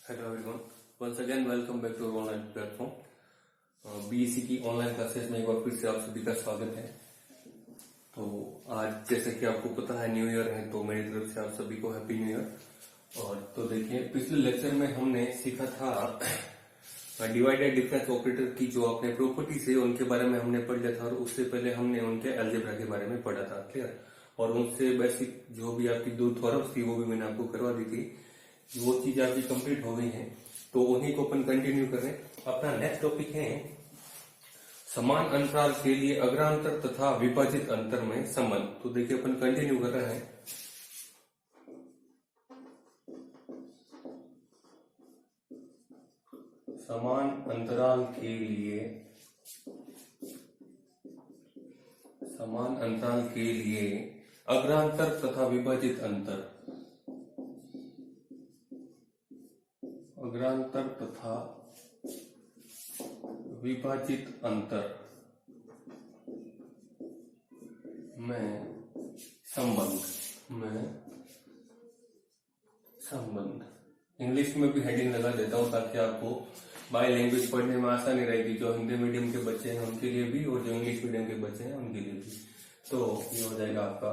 Hello everyone, once again welcome back to online platform. BSc की online classes में एक बार फिर से आप सभी का स्वागत है। तो आज जैसे कि आपको पता है न्यू ईयर है, तो मेरी तरफ से आप सभी को हैप्पी न्यू ईयर। और तो देखिए, पिछले लेक्चर में हमने सीखा था डिवाइडेड डिफरेंस ऑपरेटर की जो अपने प्रॉपर्टीज है उनके बारे में हमने पढ़ लिया था, और उससे पहले हमने उनके अलजेब्रा के बारे में पढ़ा था। क्लियर? और उनसे बेसिक जो भी आपकी दो थ्योरम्स थी वो भी मैंने आपको करवा दी थी। वो चीज आपकी कंप्लीट हो गई है, तो उन्हीं को अपन कंटिन्यू करें। अपना नेक्स्ट टॉपिक है समान अंतराल के लिए अग्रांतर तथा विभाजित अंतर में संबंध। तो देखिए, अपन कंटिन्यू कर रहे हैं। समान अंतराल के लिए अग्रांतर तथा विभाजित अंतर, अग्रांतर तथा विभाजित अंतर में संबंध। इंग्लिश में भी हेडिंग लगा देता हूं ताकि आपको बाय लैंग्वेज पढ़ने में आसानी रहेगी, जो हिंदी मीडियम के बच्चे हैं उनके लिए भी और जो इंग्लिश मीडियम के बच्चे हैं उनके लिए भी। तो ये हो जाएगा आपका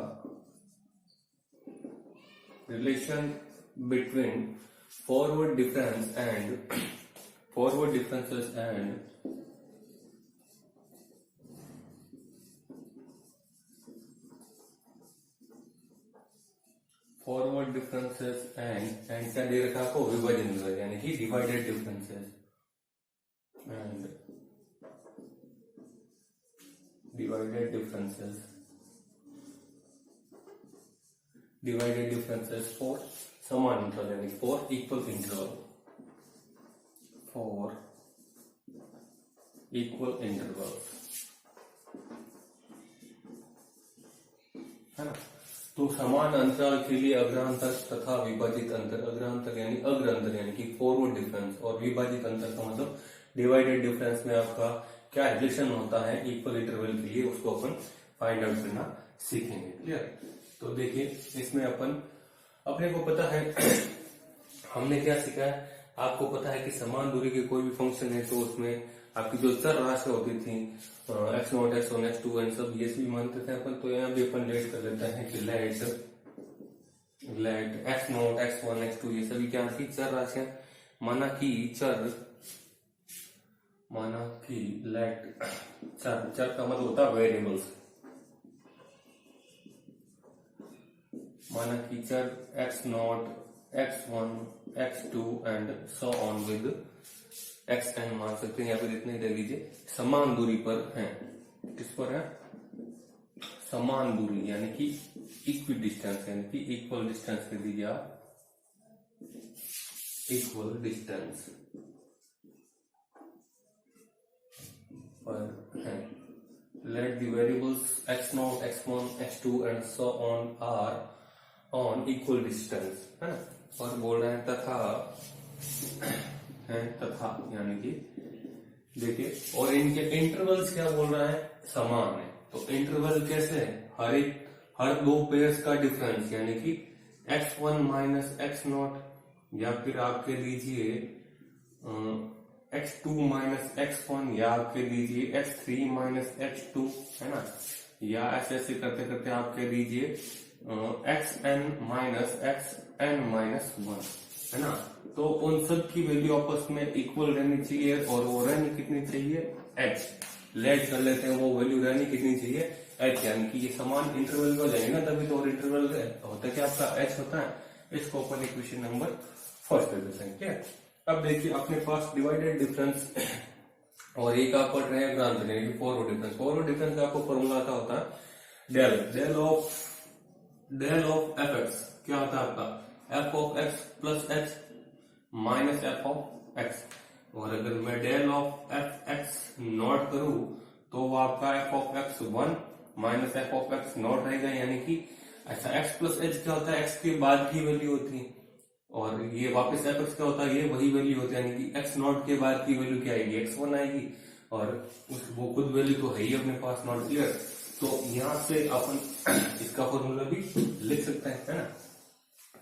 relation between forward differences and forward differences and क्या दे रखा आपको? विभाजन, यानी कि divided differences and divided differences for समान इंटरवल, यानी फॉर इक्वल इंटरवल, है ना। तो समान अंतराल के लिए अग्रांतर तथा विभाजित अंतर, अग्रांतर यानी अग्र यानी कि फॉरवर्ड डिफरेंस, और विभाजित अंतर का मतलब डिवाइडेड डिफरेंस में आपका क्या रिलेशन होता है इक्वल इंटरवल के लिए, उसको अपन फाइंड आउट करना सीखेंगे। क्लियर? तो देखिए, इसमें अपन अपने को पता है हमने क्या सीखा है। आपको पता है कि समान दूरी के कोई भी फंक्शन है तो उसमें आपकी जो चर राशि होती थी x0, x1, x2 एंड सब ये भी मानते थे अपन। तो यहाँ भी अपन लेट कर लेते हैं कि लेट x0, x1, x2 ये सभी क्या थी? चर राशियां। माना कि लेट चर का मतलब होता है वेरिएबल्स। माना कि चर x0, x1, x2 and so on with xn मान सकते हैं, या फिर इतने दे लीजिए। समान दूरी पर हैं। किस पर है? समान दूरी, यानी कि इक्वल डिस्टेंस, यानी कि इक्वल डिस्टेंस कह दीजिए आप, इक्वल डिस्टेंस पर हैं। Let the variables x0, x1, x2 and so on are on equal distance, है ना। और बोल रहे हैं तथा यानी कि देखिए, और इनके इंटरवल्स क्या बोल रहा है? समान है। तो इंटरवल कैसे है? हर दो पेयर्स का डिफरेंस, यानी कि x1 माइनस x0, या फिर आप कह लीजिए x2 माइनस x1, या आप कह लीजिए x3 माइनस x2, है ना। या ऐसे करते करते आप कह लीजिए xn माइनस xn माइनस 1, है ना। तो उन सब की वैल्यू आपस में इक्वल रहनी चाहिए, और वो रहनी कितनी चाहिए? h। लेट कर लेते हैं, वो वैल्यू रहनी कितनी चाहिए? h, यानी कि ये समान इंटरवल में हो जाएंगे ना, तभी तो। और इंटरवल होता है क्या आपका? h होता है। इसको अपन इक्वेशन नंबर फर्स्ट कर देते हैं। क्या? अब देखिए, अपने पास डिवाइडेड डिफरेंस और एक आप पढ़ रहे हैं अग्रांतर, यानी कि फॉरवर्ड डिफरेंस। फॉरवर्ड डिफरेंस का आपको फॉर्मूला आता होता है डेल ऑफ एफ एक्स। क्या होता है आपका? F of x plus h minus F of x. और अगर मैं del of F x naught करूं तो वो आपका f of x 1 minus F of x naught रहेगा, यानी कि अच्छा, एक्स प्लस एच क्या होता है? एक्स के बाद की वैल्यू होती है, और ये वापस एफ एक्स क्या होता है? ये वही वैल्यू होती है, यानी कि एक्स नॉट के बाद की वैल्यू क्या आएगी? x1 आएगी, और वो खुद वैल्यू तो है ही अपने पास। Not clear? तो यहां से अपन इसका फॉर्मूला भी लिख सकते हैं, है ना।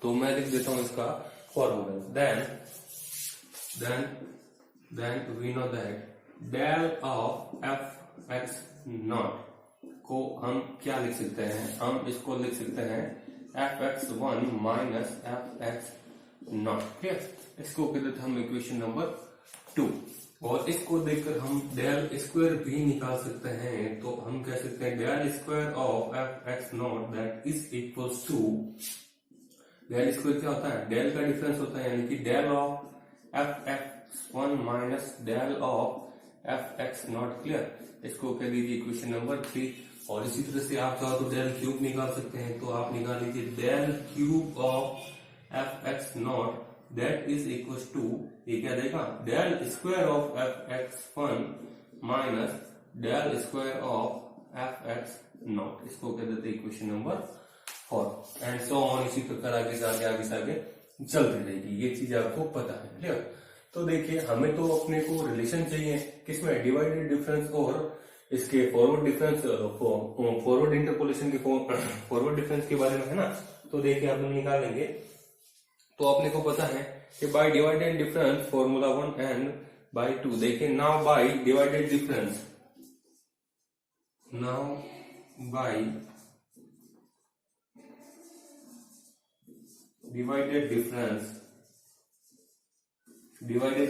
तो मैं लिख देता हूं इसका formula. Then then we know that del of f x naught को हम क्या लिख सकते हैं, हम इसको लिख सकते हैं F x one minus F x not. ठीक है, इसको कहते थे हम इक्वेशन नंबर 2। और इसको देखकर हम डेल स्क्वायर भी निकाल सकते हैं। तो हम कह सकते हैं del square of F x naught that is equals to, del square क्या होता है, डेल का डिफरेंस होता है, यानी कि del of F x one minus del of F x naught. Clear, इसको कह दीजिए इक्वेशन नंबर 3। और इसी तरह से आप चाहो तो डेल क्यूब निकाल सकते हैं। तो आप निकाल लीजिए del cube of F x naught that is equal to, ये क्या देगा, del square of F x one minus del square of F x naught. इसको कह देते equation number 4 and so on. इसी प्रकार आगे से आगे चलती रहेगी, ये चीज आपको पता है। क्लियर, तो देखिए हमें तो अपने को रिलेशन चाहिए किसमें, डिवाइडेड डिफरेंस और इसके फॉरवर्ड डिफरेंस, फॉरवर्ड इंटरपोलेशन के फॉरवर्ड डिफरेंस के बारे में है ना। तो देखिए आप निकालेंगे तो अपने को पता है कि by divided difference formula 1 and by 2। देखिए now by divided difference, now by divided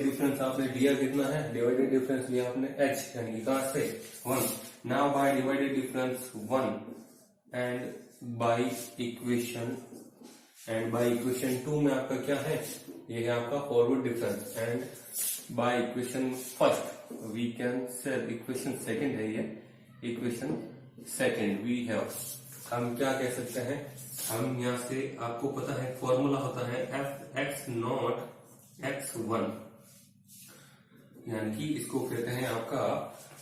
difference आपने दिया कितना है, डिवाइडेड डिफरेंस लिया आपने h, यानी कहां से 1। Now by divided difference 1 and by equation 2 में आपका क्या है, ये है आपका forward difference. And by equation first we can say equation second है, ये इक्वेशन सेकंड वी हैव, हम क्या कह सकते हैं, हम यहाँ से आपको पता है फॉर्मूला होता है F x naught x one, यानी कि इसको कहते हैं आपका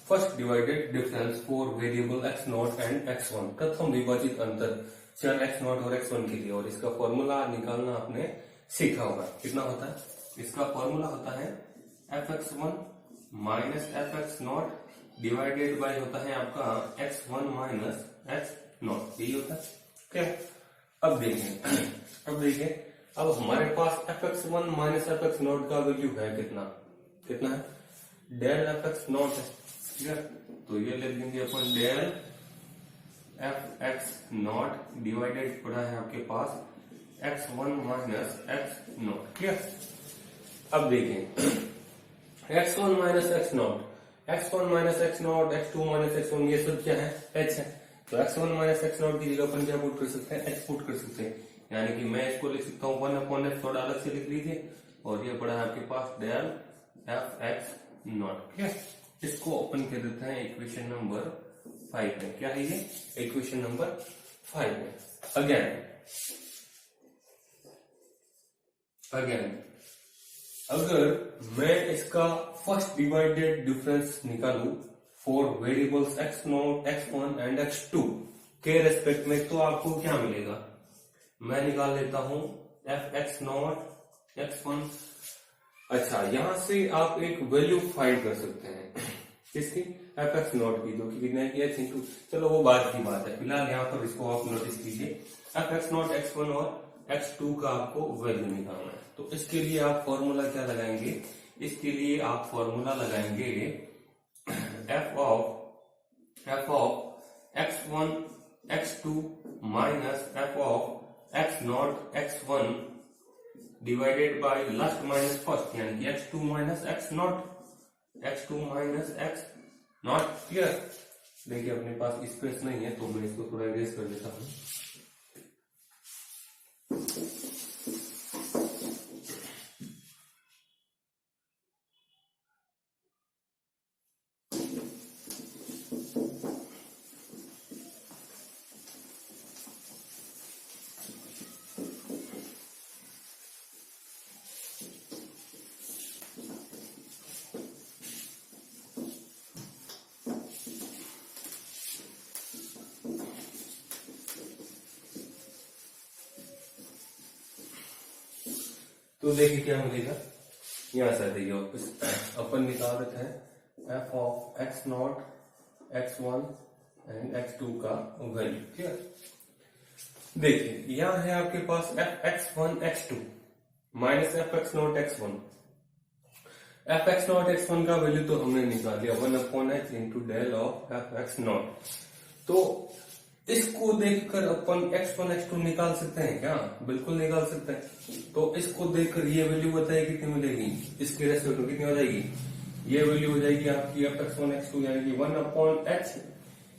first divided difference for variable x not and x one, प्रथम विभाजित अंतर चर एक्स नॉट और एक्स वन के लिए। और इसका फॉर्मूला निकालना आपने सीखा होगा, कितना होता है, इसका फॉर्मूला होता है F x one minus F x naught divided by होता है आपका X one minus x naught, यही होता है। क्या, अब देखिए अब हमारे पास F x one minus F x naught का वैल्यू है कितना है, डेल एफ एक्स नॉट है। ठीक है, तो ये लिख देंगे अपन del F x naught divided पड़ा है आपके पास X one minus x naught. Clear, अब देखें X one minus x naught, x one minus x naught, x two minus X one, ये सब क्या है, एच है। तो X one minus x naught की जगह अपन क्या पुट कर सकते हैं, एच पुट कर सकते हैं, यानी कि मैं इसको लिख सकता हूँ 1/x, थोड़ा अलग से लिख लीजिए। और ये पड़ा है आपके पास डेल एफ एक्स नॉट। ठीक है, इसको अपन कह देते हैं इक्वेशन नंबर 5 में। क्या है ये, इक्वेशन नंबर 5 में। अगेन अगर मैं इसका फर्स्ट डिवाइडेड डिफरेंस निकालू for variables x naught, x one and x two के रेस्पेक्ट में, तो आपको क्या मिलेगा, मैं निकाल लेता हूं f x naught x one. अच्छा, यहां से आप एक वैल्यू फाइंड कर सकते हैं किसकी, एफ एक्स नॉट की, जो कि कितना है एच इंटू, चलो वो बाद की बात है, फिलहाल यहाँ पर इसको आप नोटिस कीजिए। F x naught x one और एक्स टू का आपको वैल्यू निकालना है। तो इसके लिए आप फॉर्मूला क्या लगाएंगे, इसके लिए आप फॉर्मूला लगाएंगे f of x one x two minus F of x naught x one divided by last minus first, यानी कि x two minus x naught, x two minus x naught. Clear, देखिए अपने पास स्पेस नहीं है तो मैं इसको थोड़ा इरेज कर देता हूं। तो देखिए क्या मिलेगा, यहां से देखिए अपन निकाल रखे हैं F of x naught x one and x two का वैल्यू। क्लियर, देखिए यहां है आपके पास F x one x two minus F x naught x one, F x naught x one का वैल्यू तो हमने निकाल लिया 1/h into del of F x naught. तो इसको देखकर अपन x1 x2 निकाल सकते हैं क्या? बिल्कुल निकाल सकते हैं। तो इसको देखकर ये वैल्यू बताइए कितनी मिलेगी, इसके रेस्पेक्ट में कितनी हो जाएगी? ये वैल्यू हो जाएगी आपकी f x one x two यानी कि 1/h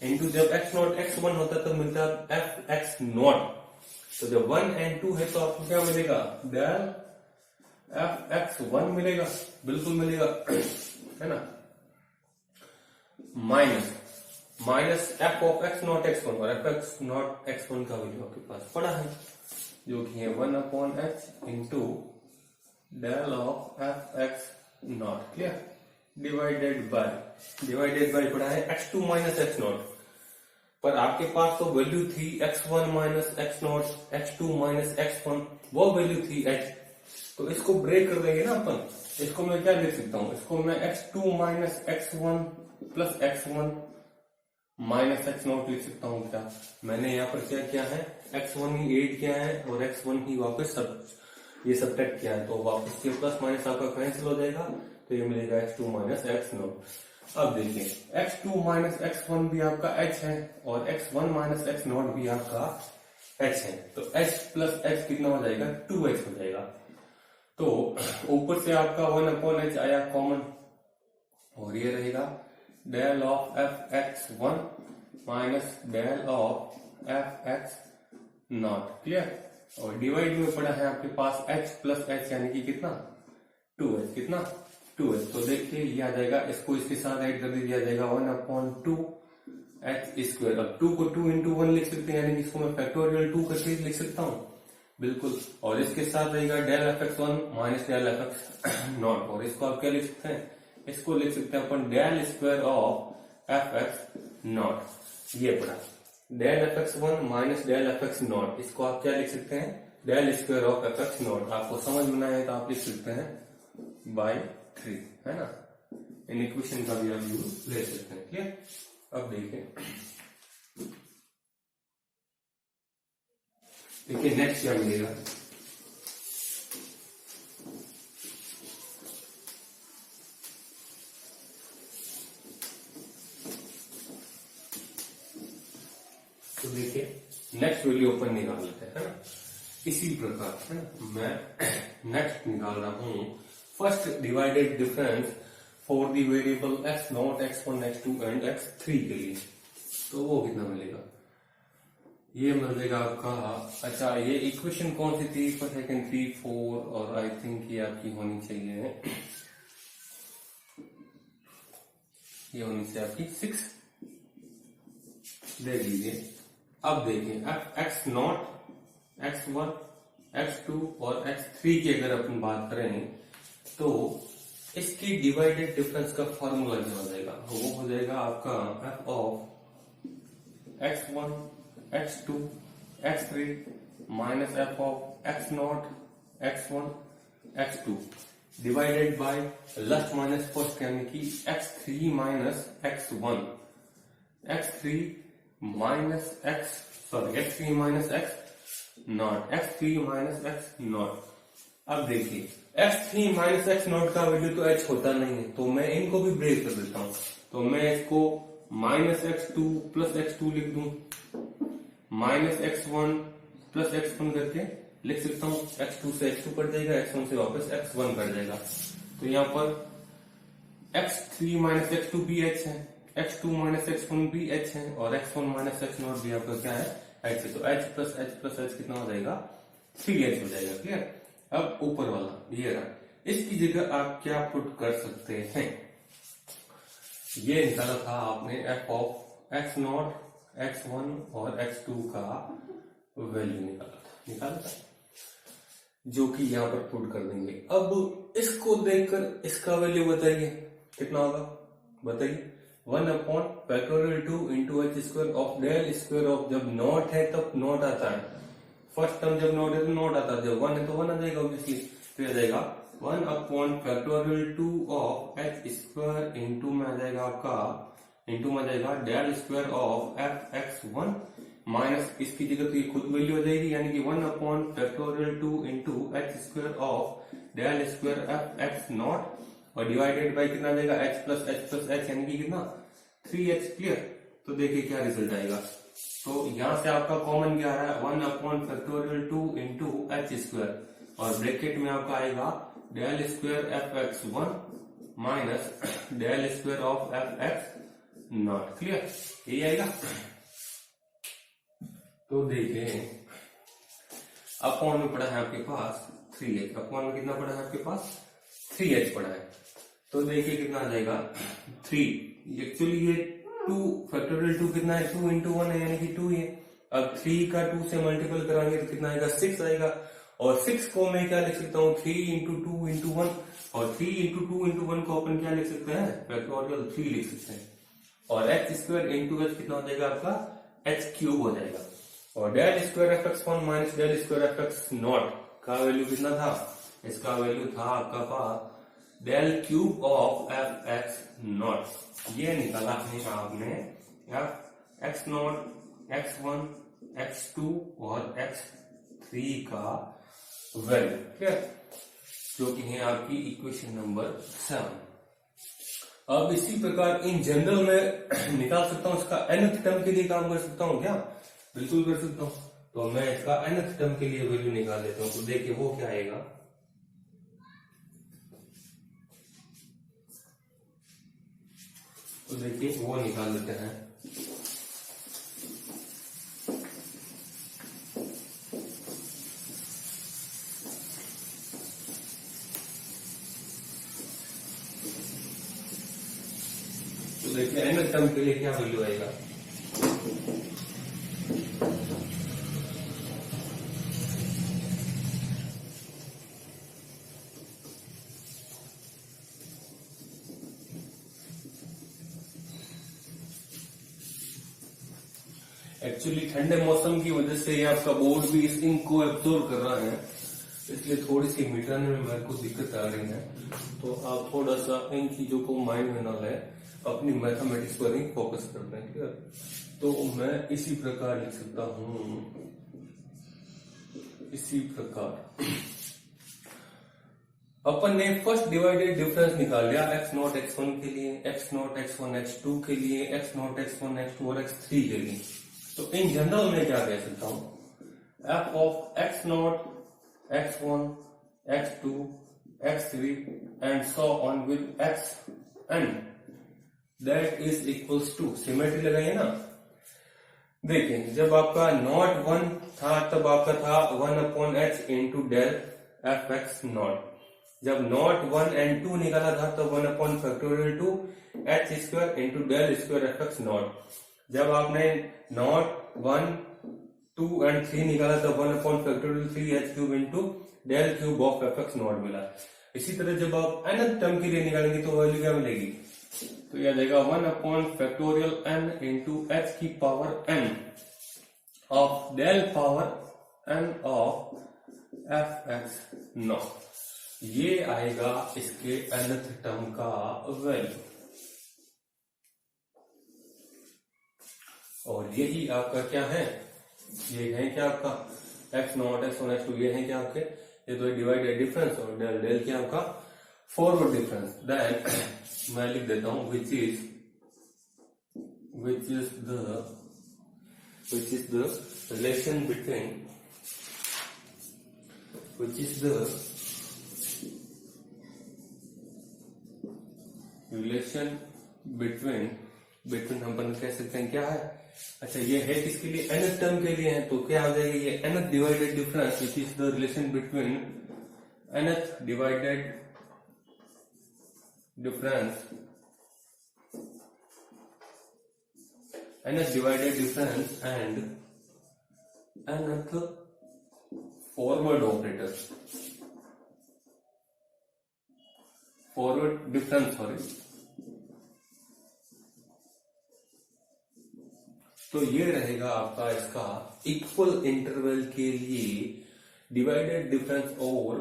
इंटू जब x नॉट x1 होता है तो मिलता है एफ एक्स नॉट। तो जब 1 and 2 है तो आपको क्या मिलेगा? डेल एफ एक्स वन मिलेगा, बिल्कुल मिलेगा, है ना, minus F of x naught x one, और F x naught x one का वैल्यू आपके पास पड़ा है जो कि है 1/h into del of F x naught, clear, divided by पड़ा है x2 माइनस एक्स नॉट। पर आपके पास तो वैल्यू थी x1 minus x not, x2 minus x1, वो वैल्यू थी h। तो इसको ब्रेक कर देंगे ना अपन। इसको मैं क्या लिख सकता हूं? इसको मैं x2 minus x1 plus x1 minus x not लिख सकता हूं क्या? मैंने यहाँ पर क्या किया है, x1 ही एड किया है और x1 ही वापस ये सब्ट्रैक्ट किया है, तो वापस ये प्लस माइनस आपका कैंसिल हो जाएगा, तो ये मिलेगा x2 माइनस एक्स नॉट। अब देखिए x2 माइनस x1 भी आपका h है और x1 माइनस एक्स नॉट भी आपका h है, तो h प्लस h कितना हो जाएगा? 2h हो जाएगा। तो ऊपर से आपका 1/h आया कॉमन और ये रहेगा del of F x one minus del of F x naught, clear. और डिवाइड में पड़ा है आपके पास h प्लस h यानी कि कितना? 2h, कितना? 2h। तो देखिए ये आ जाएगा, इसको इसके साथ ऐड कर दीजिए, आ जाएगा 1/2h स्क्वायर। अब 2 को 2 इंटू 1 लिख सकते हैं, यानी कि इसको मैं फैक्टोरियल 2 करके लिख सकता हूँ, बिल्कुल। और इसके साथ रहेगा del F x one minus del F x naught, और इसको आप क्या लिख सकते हैं? इसको लिख सकते हैं अपन del square of F x naught, ये पड़ा del F x one minus del F x naught. इसको आप क्या लिख सकते हैं? Del square of F x naught. आपको समझ में आए तो आप लिख सकते हैं बाय 3, है ना। इन इक्वेशन का भी आप यूज ले सकते हैं, क्लियर। अब देखिए नेक्स्ट क्या मिलेगा? तो देखिए नेक्स्ट वैल्यू अपन निकाल लेते हैं, है ना, इसी प्रकार, है ना। मैं नेक्स्ट निकाल रहा हूं first divided difference for the variable x not, x1, x2 and x3 के लिए। तो वो कितना मिलेगा? ये मिल जाएगा आपका, अच्छा ये इक्वेशन कौन सी थी? फर्स्ट, सेकंड, 3, 4 और आई थिंक ये आपकी होनी चाहिए, ये होनी चाहिए आपकी 6, देख लीजिए। अब देखिए F x not, x1, x2 और x3 की अगर अपन बात करें तो इसकी डिवाइडेड डिफरेंस का फॉर्मूला क्या हो जाएगा? वो हो जाएगा आपका f of x1, x2, x3 minus F of x not, x1, x2 divided by last minus first, यानी कि x3 minus x1, x3 minus x3 minus x not, x3 minus x not. अब देखिए x3 माइनस x नॉट का value तो h होता नहीं है, तो मैं इनको भी ब्रेक कर देता हूं। तो मैं इसको माइनस x2 प्लस x2 लिख दूं, माइनस x1 प्लस x1 करके लिख सकता हूं। x2 से x2 कट जाएगा, x1 से वापस x1 कट जाएगा। तो यहाँ पर x3 माइनस x2 भी h है, x2 माइनस x1 भी h है और x1 माइनस x नॉट भी आपका क्या है? h है। तो h प्लस h कितना हो जाएगा? 3h हो जाएगा, क्लियर। अब ऊपर वाला ये रहा, इसकी जगह आप क्या पुट कर सकते हैं? ये निकाला था आपने f of x not, x1 और x2 का वैल्यू निकाला था, जो कि यहाँ पर पुट कर देंगे। अब इसको देखकर इसका वैल्यू बताइए कितना होगा, बताइए। 1/2 into h square of del square of, जब नॉट है तब नॉट आता है, फर्स्ट टर्म जब नॉट है तो नॉट आता है, जब 1 है तो 1 आ जाएगा ऑब्वियसली। तो आ जाएगा 1/2 ऑफ h स्क्वायर इंटू में आ जाएगा आपका, इंटू में आ जाएगा del square of F x one minus इसकी जगह तो ये खुद वैल्यू हो जाएगी, यानी कि 1/2 into h square of del square F x naught और डिवाइडेड बाय कितना आ जाएगा h प्लस h यानी कि कितना 3h। क्लियर। तो देखिए क्या रिजल्ट आएगा। तो यहां से आपका कॉमन क्या आ रहा है 1 upon factorial 2 into h square और ब्रैकेट में आपका आएगा del square F x 1 minus del square of F x naught. Clear. यही आएगा। तो देखिए अपॉन में पड़ा है आपके पास 3h, अपॉन में कितना पड़ा है आपके पास 3h पड़ा है। तो देखिए कितना आ जाएगा 3, एक्चुअली ये 2 फैक्टोरियल 2 कितना है 2 इंटू 1 है यानी कि 2 है। अब 3 का 2 से मल्टीपल कराएंगे तो कितना आएगा 6 आएगा और 6 को मैं क्या लिख सकता हूँ 3 इंटू 2 इंटू 1 और 3 इंटू 2 इंटू 1 को अपन क्या लिख सकते हैं फैक्टोरियल 3 लिख सकते हैं और एच स्क्वायर इंटू एच कितना हो जाएगा आपका एच क्यूब हो जाएगा और del square F x 1 minus del square F x naught का वैल्यू कितना था, इसका वैल्यू था आपका पास del cube of F x naught. ये निकाला है आपने F x naught x 1 x 2 और एक्स 3 का वैल्यू। क्लियर। जो कि है आपकी इक्वेशन नंबर 7। अब इसी प्रकार इन जनरल में निकाल सकता हूं इसका nth टर्म के लिए काम कर सकता हूं क्या, बिल्कुल कर सकता हूं। तो मैं इसका nth टर्म के लिए वैल्यू निकाल लेता हूं। तो देखिए वो क्या आएगा, तो देखिए वो निकाल लेते हैं। तो देखिए nth टर्म के लिए क्या वैल्यू आएगा, एक्चुअली ठंडे मौसम की वजह से ये आपका बोर्ड भी इस इंक को एब्जॉर्ब कर रहा है, इसलिए थोड़ी सी मिटाने में मेरे को दिक्कत आ रही है। तो आप थोड़ा सा इन चीजों को माइंड में ना लाए, अपनी मैथमेटिक्स पर ही फोकस करना है। क्लियर। तो मैं इसी प्रकार लिख सकता हूं, इसी प्रकार अपन ने फर्स्ट डिवाइडेड डिफरेंस निकाल लिया एक्स नॉट एक्स 1 के लिए, एक्स नॉट एक्स 1 एक्स 2 के लिए, एक्स नॉट एक्स 1 एक्स 2 और एक्स 3 के लिए। तो इन जनरल में क्या कह सकता हूं f of x naught x 1 x 2 x 3 and so on with x n that is equals to, symmetry लगाइए ना। देखिए जब आपका नॉट 1 था तब आपका था 1 upon h into del F x naught. जब नॉट 1 एंड 2 निकाला था तो 1 upon factorial 2 h square into del square F x naught. जब आपने नॉट 1 2 एंड 3 निकाला तो 1 upon factorial 3 h cube into del cube of F x naught मिला। इसी तरह जब आप nth टर्म के लिए निकालेंगे तो वैल्यू क्या मिलेगी, तो यह देगा 1 upon factorial n into H की power n of del power n of F x naught. ये आएगा इसके nth टर्म का वैल्यू और यही आपका क्या है, ये है क्या आपका एक्स नॉट एक्स 1 एक्स 2, ये है क्या आपके, ये तो डिवाइडेड डिफरेंस और डेल डेल क्या आपका फॉरवर्ड डिफरेंस। देन मैं लिख देता हूं which is the relation between between हम कह सकते हैं क्या है, अच्छा ये है किसके लिए nth टर्म के लिए है। तो क्या हो जाएगा ये nth divided difference which is the relation between nth divided difference and nth forward operator, forward difference sorry. तो ये रहेगा आपका इसका इक्वल इंटरवल के लिए डिवाइडेड डिफरेंस और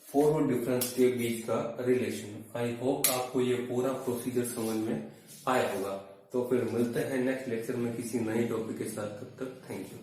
फॉरवर्ड डिफरेंस के बीच का रिलेशन। आई होप आपको ये पूरा प्रोसीजर समझ में आया होगा। तो फिर मिलते हैं नेक्स्ट लेक्चर में किसी नए टॉपिक के साथ, तब तक थैंक यू।